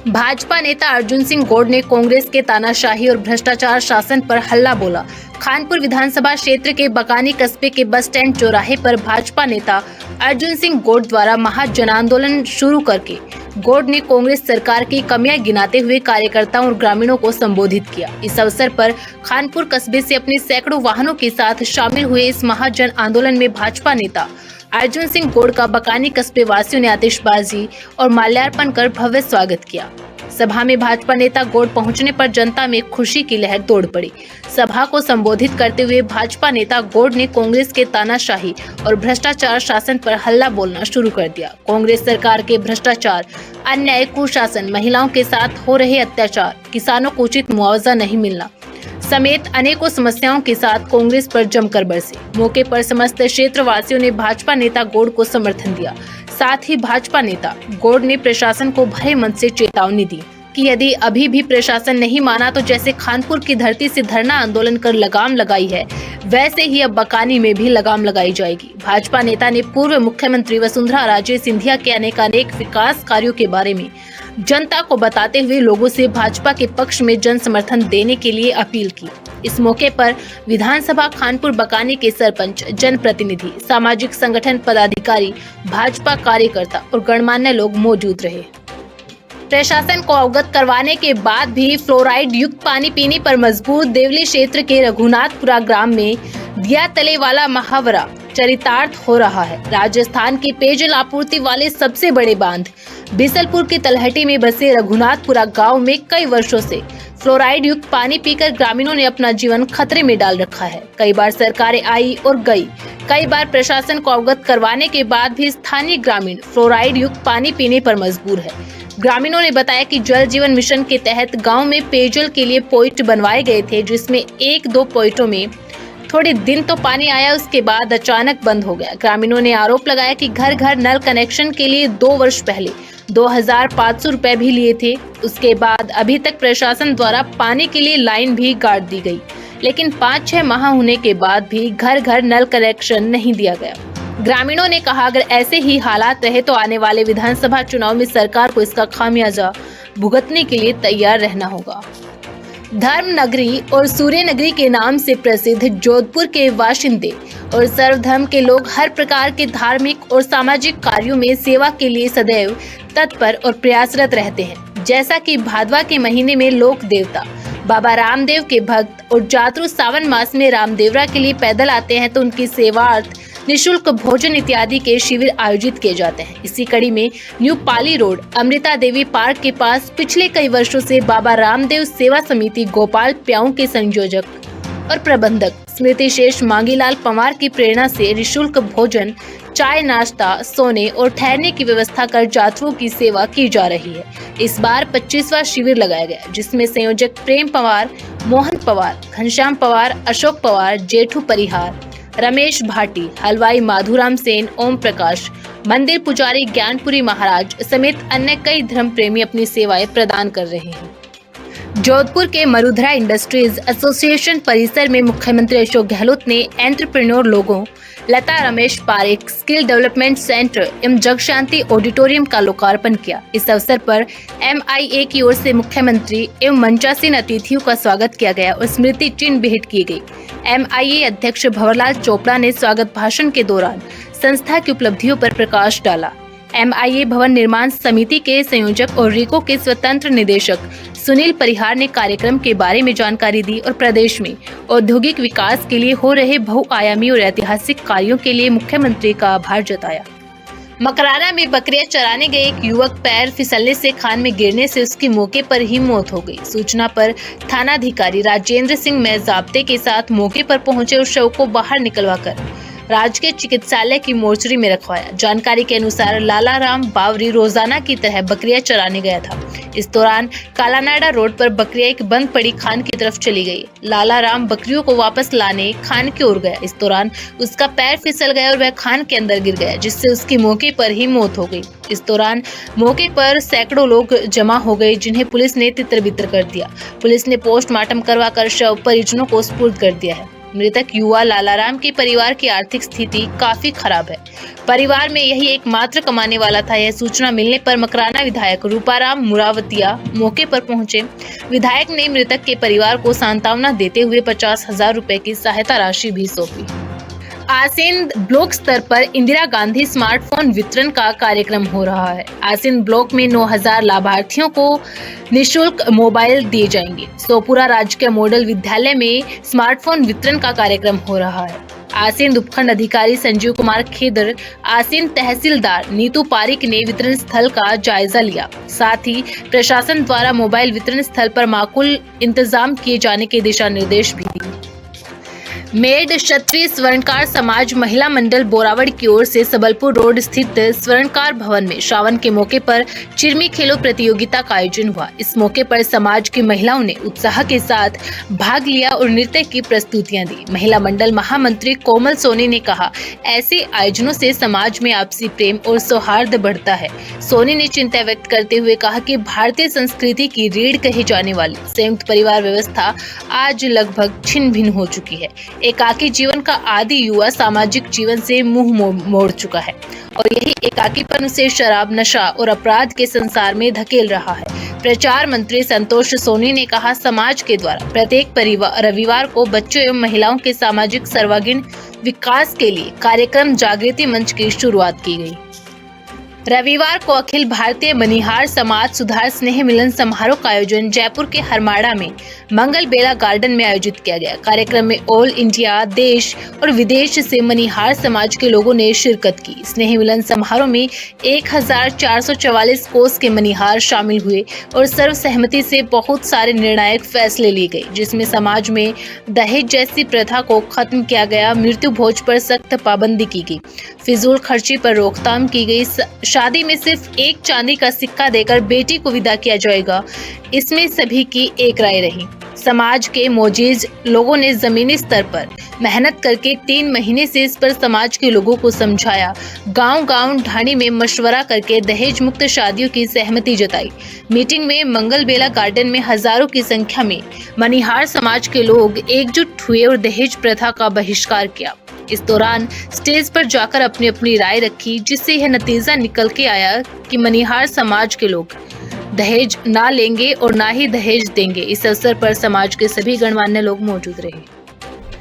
भाजपा नेता अर्जुन सिंह गौड़ ने कांग्रेस के तानाशाही और भ्रष्टाचार शासन पर हल्ला बोला। खानपुर विधानसभा क्षेत्र के बकानी कस्बे के बस स्टैंड चौराहे पर भाजपा नेता अर्जुन सिंह गौड़ द्वारा महाजन आंदोलन शुरू करके गौड़ ने कांग्रेस सरकार की कमियां गिनाते हुए कार्यकर्ताओं और ग्रामीणों को संबोधित किया। इस अवसर पर खानपुर कस्बे से अपने सैकड़ों वाहनों के साथ शामिल हुए इस महाजन आंदोलन में भाजपा नेता अर्जुन सिंह गौड़ का बकानी कस्बे वासियों ने आतिशबाजी और माल्यार्पण कर भव्य स्वागत किया। सभा में भाजपा नेता गौड़ पहुंचने पर जनता में खुशी की लहर दौड़ पड़ी। सभा को संबोधित करते हुए भाजपा नेता गौड़ ने कांग्रेस के तानाशाही और भ्रष्टाचार शासन पर हल्ला बोलना शुरू कर दिया। कांग्रेस सरकार के भ्रष्टाचार, अन्याय, कुशासन, महिलाओं के साथ हो रहे अत्याचार, किसानों को उचित मुआवजा नहीं मिलना समेत अनेकों समस्याओं के साथ कांग्रेस पर जमकर बरसे। मौके पर समस्त क्षेत्रवासियों ने भाजपा नेता गौड़ को समर्थन दिया। साथ ही भाजपा नेता गौड़ ने प्रशासन को भरे मन से चेतावनी दी कि यदि अभी भी प्रशासन नहीं माना तो जैसे खानपुर की धरती से धरना आंदोलन कर लगाम लगाई है, वैसे ही अब बकानी में भी लगाम लगाई जाएगी। भाजपा नेता ने पूर्व मुख्यमंत्री वसुंधरा राजे सिंधिया के अनेक विकास कार्यों के बारे में जनता को बताते हुए लोगों से भाजपा के पक्ष में जन समर्थन देने के लिए अपील की। इस मौके पर विधानसभा खानपुर बकानी के सरपंच, जनप्रतिनिधि, सामाजिक संगठन पदाधिकारी, भाजपा कार्यकर्ता और गणमान्य लोग मौजूद रहे। प्रशासन को अवगत करवाने के बाद भी फ्लोराइड युक्त पानी पीने पर मजबूर देवली क्षेत्र के रघुनाथपुरा ग्राम में दिया तले वाला मुहावरा चरितार्थ हो रहा है। राजस्थान के पेयजल आपूर्ति वाले सबसे बड़े बांध बिसलपुर की तलहटी में बसे रघुनाथपुरा गांव में कई वर्षों से फ्लोराइड युक्त पानी पीकर ग्रामीणों ने अपना जीवन खतरे में डाल रखा है। कई बार सरकारें आई और गई, कई बार प्रशासन को अवगत करवाने के बाद भी स्थानीय ग्रामीण फ्लोराइड युक्त पानी पीने पर मजबूर है। ग्रामीणों ने बताया कि जल जीवन मिशन के तहत गांव में पेयजल के लिए पॉइंट बनवाए गए थे, जिसमें 1-2 पॉइंटों में थोड़े दिन तो पानी आया, उसके बाद अचानक बंद हो गया। ग्रामीणों ने आरोप लगाया कि घर घर नल कनेक्शन के लिए 2 वर्ष पहले 2500 रुपए भी लिए थे। उसके बाद अभी तक प्रशासन द्वारा पानी के लिए लाइन भी गाड़ दी गई, लेकिन 5-6 माह होने के बाद भी घर घर नल कनेक्शन नहीं दिया गया। ग्रामीणों ने कहा, अगर ऐसे ही हालात रहे तो आने वाले विधानसभा चुनाव में सरकार को इसका खामियाजा भुगतने के लिए तैयार रहना होगा। धर्म नगरी और सूर्य नगरी के नाम से प्रसिद्ध जोधपुर के बाशिंदे और सर्वधर्म के लोग हर प्रकार के धार्मिक और सामाजिक कार्यों में सेवा के लिए सदैव तत्पर और प्रयासरत रहते हैं। जैसा कि भादवा के महीने में लोक देवता बाबा रामदेव के भक्त और जातरू सावन मास में रामदेवरा के लिए पैदल आते हैं, तो उनकी सेवार्थ निःशुल्क भोजन इत्यादि के शिविर आयोजित किए जाते हैं। इसी कड़ी में न्यू पाली रोड अमृता देवी पार्क के पास पिछले कई वर्षों से बाबा रामदेव सेवा समिति गोपाल प्याऊ के संयोजक और प्रबंधक स्मृति शेष मांगीलाल पंवार की प्रेरणा से निःशुल्क भोजन, चाय, नाश्ता, सोने और ठहरने की व्यवस्था कर यात्रियों की सेवा की जा रही है। इस बार 25वां शिविर लगाया गया, जिसमें संयोजक प्रेम पंवार, मोहन पंवार, घनश्याम पंवार, अशोक पंवार, जेठू परिहार, रमेश भाटी, हलवाई माधुराम सेन, ओम प्रकाश, मंदिर पुजारी ज्ञानपुरी महाराज समेत अन्य कई धर्म प्रेमी अपनी सेवाएं प्रदान कर रहे हैं। जोधपुर के मरुधरा इंडस्ट्रीज एसोसिएशन परिसर में मुख्यमंत्री अशोक गहलोत ने एंटरप्रेन्योर लोगों Lata Ramesh Parekh skill development centre एवं जगशांति ऑडिटोरियम का लोकार्पण किया। इस अवसर पर MIA की ओर से मुख्यमंत्री एवं मंचासीन अतिथियों का स्वागत किया गया और स्मृति चिन्ह भेंट की गई। MIA अध्यक्ष भंवरलाल चोपड़ा ने स्वागत भाषण के दौरान संस्था की उपलब्धियों पर प्रकाश डाला। MIA भवन निर्माण समिति के संयोजक और रीको के स्वतंत्र निदेशक सुनील परिहार ने कार्यक्रम के बारे में जानकारी दी और प्रदेश में औद्योगिक विकास के लिए हो रहे बहुआयामी और ऐतिहासिक कार्यों के लिए मुख्यमंत्री का आभार जताया। मकराना में बकरियां चराने गए एक युवक पैर फिसलने से खान में गिरने से उसकी मौके पर ही मौत हो गई। सूचना पर थानाधिकारी राजेंद्र सिंह में जाब्ते के साथ मौके पर पहुंचे और शव को बाहर निकलवाकर राजकीय चिकित्सालय की मोर्चरी में रखवाया। जानकारी के अनुसार लालाराम बावरी रोजाना की तरह बकरियां चराने गया था। इस दौरान कालानाडा रोड पर बकरियां एक बंद पड़ी खान की तरफ चली गई। लालाराम बकरियों को वापस लाने खान की ओर गया। इस दौरान उसका पैर फिसल गया और वह खान के अंदर गिर गया, जिससे उसकी मौके पर ही मौत हो गई। इस दौरान मौके पर सैकड़ों लोग जमा हो गए, जिन्हें पुलिस ने तितर बितर कर दिया। पुलिस ने पोस्टमार्टम करवाकर शव परिजनों को सुपुर्द कर दिया है। मृतक युवा लालाराम के परिवार की आर्थिक स्थिति काफी खराब है। परिवार में यही एकमात्र कमाने वाला था। यह सूचना मिलने पर मकराना विधायक रूपाराम मुरावतिया मौके पर पहुंचे। विधायक ने मृतक के परिवार को सांत्वना देते हुए 50,000 रुपए की सहायता राशि भी सौंपी। आसीन ब्लॉक स्तर पर इंदिरा गांधी स्मार्टफोन वितरण का कार्यक्रम हो रहा है। आसीन ब्लॉक में 9,000 लाभार्थियों को निःशुल्क मोबाइल दिए जाएंगे। सोपुरा राजकीय मॉडल विद्यालय में स्मार्टफोन वितरण का कार्यक्रम हो रहा है। आसीन उपखंड अधिकारी संजीव कुमार खेदर, आसीन तहसीलदार नीतू पारिक ने वितरण स्थल का जायजा लिया। साथ ही प्रशासन द्वारा मोबाइल वितरण स्थल पर माकूल इंतजाम किए जाने के दिशा निर्देश भी दिए। मेड क्षत्रिय स्वर्णकार समाज महिला मंडल बोरावड़ की ओर से सबलपुर रोड स्थित स्वर्णकार भवन में श्रावण के मौके पर चिरमी खेलो प्रतियोगिता का आयोजन हुआ। इस मौके पर समाज की महिलाओं ने उत्साह के साथ भाग लिया और नृत्य की प्रस्तुतियां दी। महिला मंडल महामंत्री कोमल सोनी ने कहा, ऐसे आयोजनों से समाज में आपसी प्रेम और सौहार्द बढ़ता है। सोनी ने चिंता व्यक्त करते हुए कहा कि भारतीय संस्कृति की रीढ़ कही जाने वाली संयुक्त परिवार व्यवस्था आज लगभग छिन्न भिन्न हो चुकी है। एकाकी जीवन का आदि युवा सामाजिक जीवन से मुंह मोड़ चुका है और यही एकाकीपन उसे शराब, नशा और अपराध के संसार में धकेल रहा है। प्रचार मंत्री संतोष सोनी ने कहा, समाज के द्वारा प्रत्येक रविवार को बच्चों एवं महिलाओं के सामाजिक सर्वांगीण विकास के लिए कार्यक्रम जागृति मंच की शुरुआत की गई। रविवार को अखिल भारतीय मनिहार समाज सुधार स्नेह मिलन समारोह का आयोजन जयपुर के हरमाड़ा में मंगल बेला गार्डन में आयोजित किया गया। कार्यक्रम में ऑल इंडिया, देश और विदेश से मनिहार समाज के लोगों ने शिरकत की। स्नेह मिलन समारोह में 1444 कोस के मनिहार शामिल हुए और सर्वसहमति से बहुत सारे निर्णायक फैसले लिए गए, जिसमें समाज में दहेज जैसी प्रथा को खत्म किया गया, मृत्यु भोज पर सख्त पाबंदी की गई, फिजूल खर्ची पर रोकथाम की गई, शादी में सिर्फ एक चांदी का सिक्का देकर बेटी को विदा किया जाएगा। इसमें सभी की एक राय रही। समाज के मोजीज लोगों ने जमीनी स्तर पर मेहनत करके 3 महीने से इस पर समाज के लोगों को समझाया। गांव-गांव ढाणी में मशवरा करके दहेज मुक्त शादियों की सहमति जताई। मीटिंग में मंगल बेला गार्डन में हजारों की संख्या में मनिहार समाज के लोग एकजुट हुए और दहेज प्रथा का बहिष्कार किया। इस दौरान स्टेज पर जाकर अपनी अपनी राय रखी, जिससे यह नतीजा निकल के आया कि मनिहार समाज के लोग दहेज ना लेंगे और ना ही दहेज देंगे। इस अवसर पर समाज के सभी गणमान्य लोग मौजूद रहे।